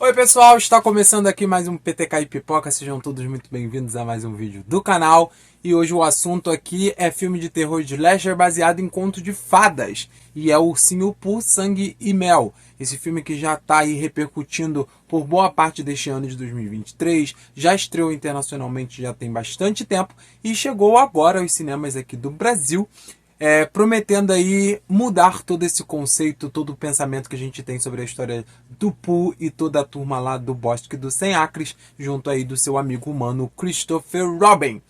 Oi pessoal, está começando aqui mais um PTK e Pipoca, sejam todos muito bem-vindos a mais um vídeo do canal. E hoje o assunto aqui é filme de terror de slasher baseado em conto de fadas. E é o Ursinho Pooh, Sangue e Mel. Esse filme que já está aí repercutindo por boa parte deste ano de 2023. Já estreou internacionalmente já tem bastante tempo e chegou agora aos cinemas aqui do Brasil. Prometendo aí mudar todo esse conceito, todo o pensamento que a gente tem sobre a história do Pooh e toda a turma lá do Bosque dos 100 Acres, junto aí do seu amigo humano Christopher Robin.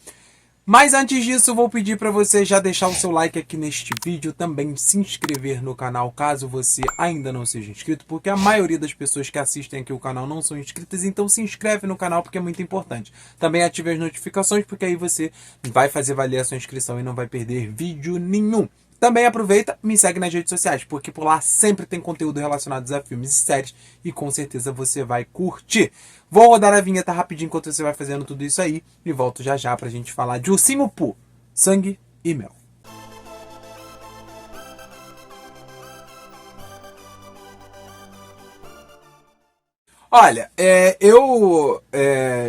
Mas antes disso, vou pedir para você já deixar o seu like aqui neste vídeo, também se inscrever no canal caso você ainda não seja inscrito, porque a maioria das pessoas que assistem aqui o canal não são inscritas, então se inscreve no canal porque é muito importante. Também ative as notificações, porque aí você vai fazer valer a sua inscrição e não vai perder vídeo nenhum. Também aproveita e me segue nas redes sociais, porque por lá sempre tem conteúdo relacionado a filmes e séries e com certeza você vai curtir. Vou rodar a vinheta rapidinho enquanto você vai fazendo tudo isso aí e volto já já pra gente falar de Ursinho Pooh, Sangue e Mel. Olha, eu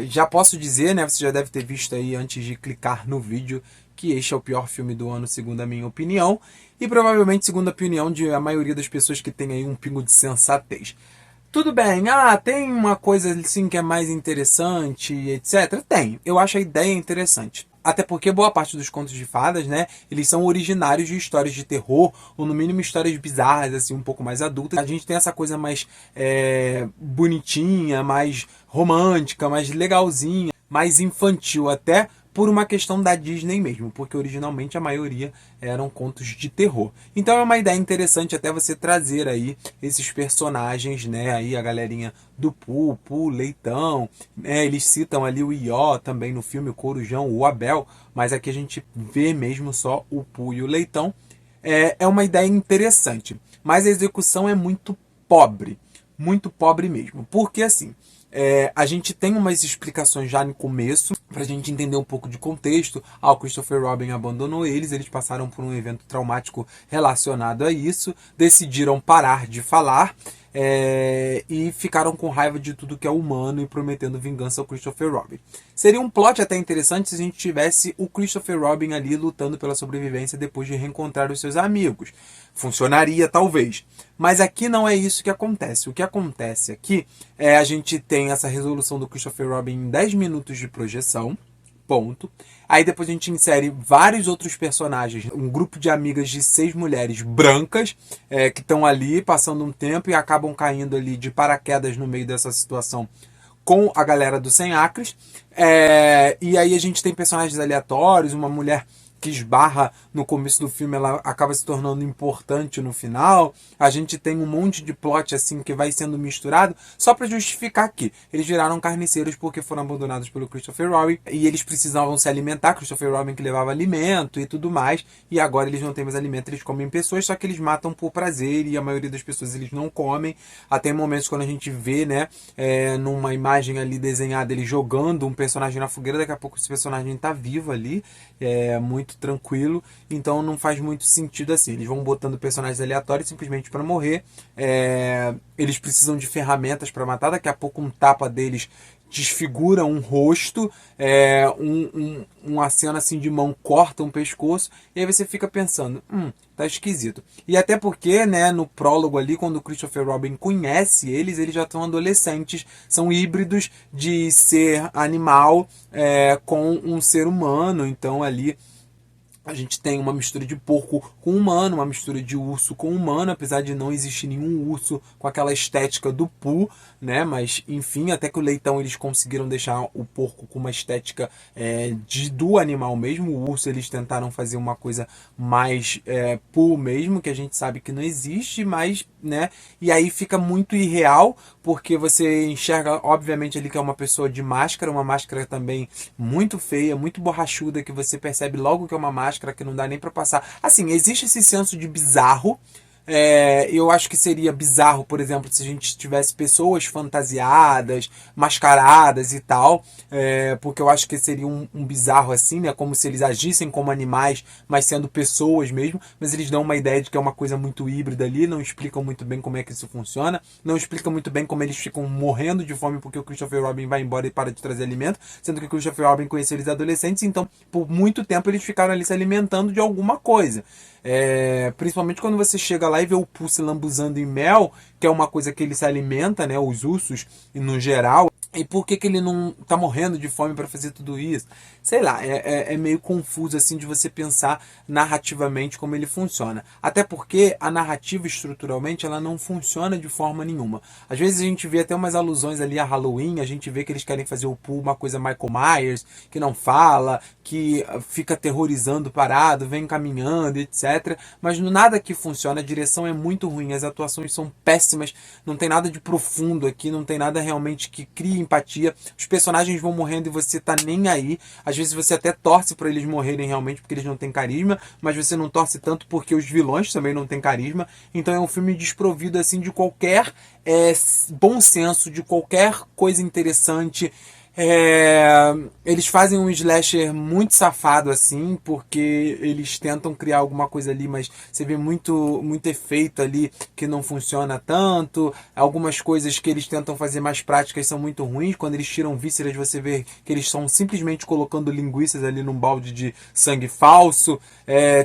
já posso dizer, né, você já deve ter visto aí antes de clicar no vídeo, que este é o pior filme do ano, segundo a minha opinião, e provavelmente segundo a opinião de a maioria das pessoas que tem aí um pingo de sensatez. Tudo bem, tem uma coisa assim que é mais interessante, etc. Tem, eu acho a ideia interessante. Até porque boa parte dos contos de fadas, né, eles são originários de histórias de terror, ou no mínimo histórias bizarras, assim, um pouco mais adultas. A gente tem essa coisa mais bonitinha, mais romântica, mais legalzinha, mais infantil até, por uma questão da Disney mesmo, porque originalmente a maioria eram contos de terror. Então é uma ideia interessante até você trazer aí esses personagens, né, aí a galerinha do Pooh, Leitão, né, eles citam ali o Ió também no filme, o Corujão, o Abel, mas aqui a gente vê mesmo só o Pooh e o Leitão. É uma ideia interessante, mas a execução é muito pobre mesmo, porque assim, a gente tem umas explicações já no começo, pra gente entender um pouco de contexto. O Christopher Robin abandonou eles passaram por um evento traumático relacionado a isso, decidiram parar de falar, e ficaram com raiva de tudo que é humano e prometendo vingança ao Christopher Robin. Seria um plot até interessante se a gente tivesse o Christopher Robin ali lutando pela sobrevivência depois de reencontrar os seus amigos. Funcionaria talvez. Mas aqui não é isso que acontece. O que acontece aqui a gente tem essa resolução do Christopher Robin em 10 minutos de projeção. Ponto. Aí depois a gente insere vários outros personagens, um grupo de amigas de 6 mulheres brancas que estão ali passando um tempo e acabam caindo ali de paraquedas no meio dessa situação com a galera do 100 Acres. E aí a gente tem personagens aleatórios, uma mulher que esbarra no começo do filme, ela acaba se tornando importante no final. A gente tem um monte de plot assim que vai sendo misturado só para justificar que eles viraram carniceiros porque foram abandonados pelo Christopher Robin e eles precisavam se alimentar. Christopher Robin que levava alimento e tudo mais, e agora eles não têm mais alimento, eles comem pessoas, só que eles matam por prazer e a maioria das pessoas eles não comem. Até em momentos quando a gente vê, né, numa imagem ali desenhada, ele jogando um personagem na fogueira, daqui a pouco esse personagem tá vivo ali, muito tranquilo, então não faz muito sentido assim. Eles vão botando personagens aleatórios simplesmente para morrer. Eles precisam de ferramentas para matar, daqui a pouco um tapa deles desfigura um rosto, uma cena assim de mão corta um pescoço, e aí você fica pensando, tá esquisito. E até porque, né, no prólogo ali, quando o Christopher Robin conhece eles já estão adolescentes, são híbridos de ser animal com um ser humano, então ali a gente tem uma mistura de porco com humano, uma mistura de urso com humano, apesar de não existir nenhum urso com aquela estética do Pooh, né? Mas, enfim, até que o Leitão eles conseguiram deixar o porco com uma estética do animal mesmo. O urso eles tentaram fazer uma coisa mais Pooh mesmo, que a gente sabe que não existe, mas, né? E aí fica muito irreal, porque você enxerga, obviamente, ali que é uma pessoa de máscara, uma máscara também muito feia, muito borrachuda, que você percebe logo que é uma máscara que não dá nem pra passar. Assim, existe esse senso de bizarro, Eu acho que seria bizarro, por exemplo, se a gente tivesse pessoas fantasiadas, mascaradas e tal, porque eu acho que seria um bizarro assim, né? Como se eles agissem como animais, mas sendo pessoas mesmo, mas eles dão uma ideia de que é uma coisa muito híbrida ali, não explicam muito bem como é que isso funciona, não explicam muito bem como eles ficam morrendo de fome porque o Christopher Robin vai embora e para de trazer alimento, sendo que o Christopher Robin conheceu eles adolescentes, então por muito tempo eles ficaram ali se alimentando de alguma coisa. Principalmente quando você chega lá e vê o Pooh se lambuzando em mel, que é uma coisa que ele se alimenta, né, os ursos no geral. E por que ele não tá morrendo de fome para fazer tudo isso? Sei lá, é meio confuso assim de você pensar narrativamente como ele funciona. Até porque a narrativa estruturalmente ela não funciona de forma nenhuma. Às vezes a gente vê até umas alusões ali a Halloween, a gente vê que eles querem fazer o Pooh uma coisa Michael Myers, que não fala, que fica aterrorizando parado, vem caminhando, etc. Mas nada que funciona, a direção é muito ruim, as atuações são péssimas, não tem nada de profundo aqui, não tem nada realmente que crie empatia. Os personagens vão morrendo e você tá nem aí. Às vezes você até torce para eles morrerem realmente porque eles não têm carisma, mas você não torce tanto porque os vilões também não têm carisma. Então é um filme desprovido assim de qualquer bom senso, de qualquer coisa interessante. Eles fazem um slasher muito safado assim, porque eles tentam criar alguma coisa ali, mas você vê muito efeito ali que não funciona tanto. Algumas coisas que eles tentam fazer mais práticas são muito ruins. Quando eles tiram vísceras, você vê que eles estão simplesmente colocando linguiças ali num balde de sangue falso.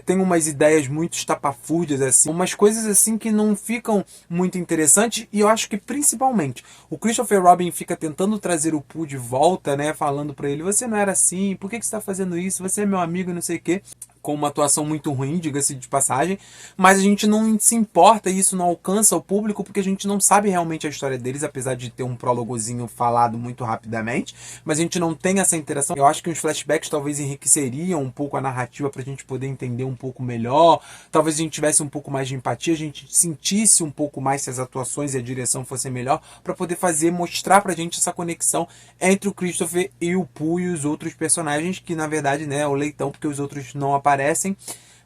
Tem umas ideias muito estapafúrdias assim, umas coisas assim que não ficam muito interessantes. E eu acho que principalmente o Christopher Robin fica tentando trazer o Pooh de volta, né, falando pra ele, você não era assim, por que você tá fazendo isso, você é meu amigo, não sei o quê, com uma atuação muito ruim, diga-se de passagem, mas a gente não se importa e isso não alcança o público porque a gente não sabe realmente a história deles, apesar de ter um prólogozinho falado muito rapidamente, mas a gente não tem essa interação. Eu acho que os flashbacks talvez enriqueceriam um pouco a narrativa pra gente poder entender um pouco melhor, talvez a gente tivesse um pouco mais de empatia, a gente sentisse um pouco mais se as atuações e a direção fossem melhor, pra poder mostrar pra gente essa conexão entre o Christopher e o Pooh e os outros personagens, que na verdade, né, é o leitão, porque os outros não aparecem.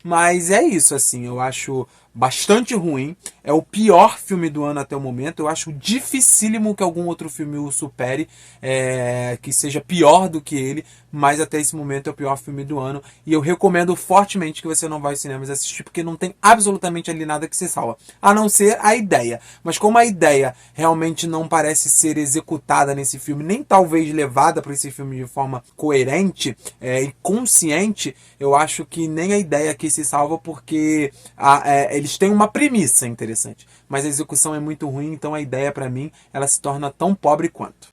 Mas é isso, assim, eu acho bastante ruim. É o pior filme do ano até o momento. Eu acho dificílimo que algum outro filme o supere, que seja pior do que ele, mas até esse momento é o pior filme do ano. E eu recomendo fortemente que você não vá aos cinemas assistir, porque não tem absolutamente ali nada que se salva, a não ser a ideia. Mas como a ideia realmente não parece ser executada nesse filme, nem talvez levada para esse filme de forma coerente e consciente, eu acho que nem a ideia aqui se salva, porque eles têm uma premissa interessante, mas a execução é muito ruim, então a ideia pra mim ela se torna tão pobre quanto.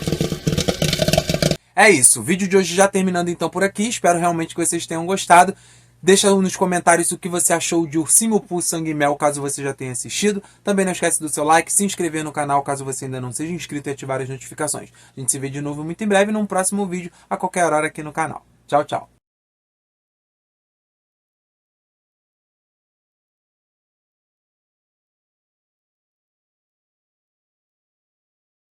É isso, o vídeo de hoje já terminando então por aqui, espero realmente que vocês tenham gostado. Deixa nos comentários o que você achou de Ursinho Pooh Sangue e Mel, caso você já tenha assistido. Também não esquece do seu like, se inscrever no canal caso você ainda não seja inscrito e ativar as notificações. A gente se vê de novo muito em breve num próximo vídeo, a qualquer hora aqui no canal. Tchau, tchau.